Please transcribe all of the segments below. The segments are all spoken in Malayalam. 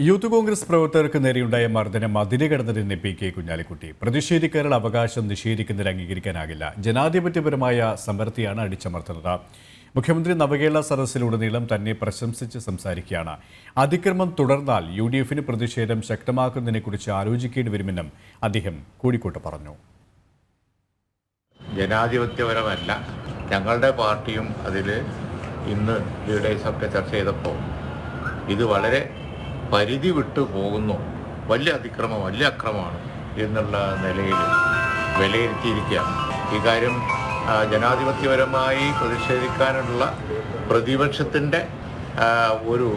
യൂത്ത് കോൺഗ്രസ് പ്രവർത്തകർക്ക് നേരെയുണ്ടായ മർദ്ദനം അതിരുകടന്നതെന്ന് പി.കെ. കുഞ്ഞാലിക്കുട്ടി. പ്രതിഷേധിക്കാനുള്ള അവകാശം നിഷേധിക്കുന്നതിന് അംഗീകരിക്കാനാകില്ല. ജനാധിപത്യപരമായ സമരത്തെയാണ് അടിച്ചമർത്തുന്നത്. മുഖ്യമന്ത്രി നവകേരള സദസ്സിലുടനീളം തന്നെ പ്രശംസിച്ച് സംസാരിക്കുകയാണ്. അതിക്രമം തുടർന്നാൽ UDF-ന് പ്രതിഷേധം ശക്തമാക്കുന്നതിനെക്കുറിച്ച് ആലോചിക്കേണ്ടി വരുമെന്നും അദ്ദേഹം കോഴിക്കോട്ട് പറഞ്ഞു. ജനാധിപത്യപരമല്ല. ഞങ്ങളുടെ പാർട്ടിയും അതിൽ ഇന്ന് ലീഡേഴ്സൊക്കെ ചർച്ച ചെയ്തപ്പോൾ ഇത് വളരെ പരിധി വിട്ടു പോകുന്നു, വലിയ അതിക്രമം, വലിയ അക്രമമാണ് എന്നുള്ള നിലയിൽ വിലയിരുത്തിയിരിക്കുകയാണ്. ഈ കാര്യം ജനാധിപത്യപരമായി പ്രതിഷേധിക്കാനുള്ള പ്രതിപക്ഷത്തിൻ്റെ ഒരു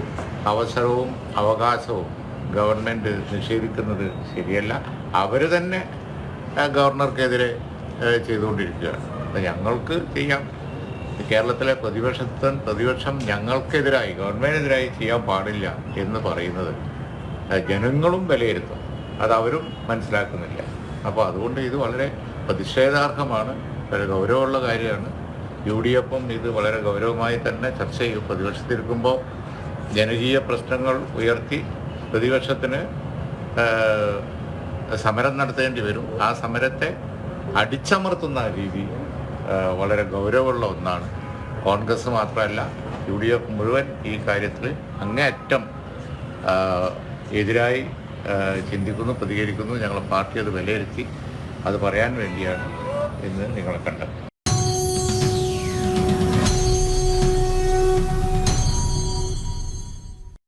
അവസരവും അവകാശവും ഗവൺമെൻറ് നിഷേധിക്കുന്നത് ശരിയല്ല. അവർ തന്നെ ഗവർണർക്കെതിരെ ചെയ്തുകൊണ്ടിരിക്കുകയാണ്. ഞങ്ങൾക്ക് ചെയ്യാം. കേരളത്തിലെ പ്രതിപക്ഷം ഞങ്ങൾക്കെതിരായി, ഗവൺമെൻറ്റിനെതിരായി ചെയ്യാൻ പാടില്ല എന്ന് പറയുന്നത് ജനങ്ങളും വിലയിരുത്തും. അതവരും മനസ്സിലാക്കുന്നില്ല. അപ്പോൾ അതുകൊണ്ട് ഇത് വളരെ പ്രതിഷേധാർഹമാണ്, വളരെ ഗൗരവമുള്ള കാര്യമാണ്. UDF-ഉം ഇത് വളരെ ഗൗരവമായി തന്നെ ചർച്ച ചെയ്യും. പ്രതിപക്ഷത്തിരിക്കുമ്പോൾ ജനകീയ പ്രശ്നങ്ങൾ ഉയർത്തി പ്രതിപക്ഷത്തിന് സമരം നടത്തേണ്ടി വരും. ആ സമരത്തെ അടിച്ചമർത്തുന്ന രീതി വളരെ ഗൗരവമുള്ള ഒന്നാണ്. കോൺഗ്രസ് മാത്രമല്ല, UDF മുഴുവൻ ഈ കാര്യത്തിൽ അങ്ങേയറ്റം എതിരായി ചിന്തിക്കുന്നു, പ്രതികരിക്കുന്നു. ഞങ്ങളുടെ പാർട്ടി അത് വിലയിരുത്തി അത് പറയാൻ വേണ്ടിയാണ് ഇന്ന് നിങ്ങളെ കണ്ടത്.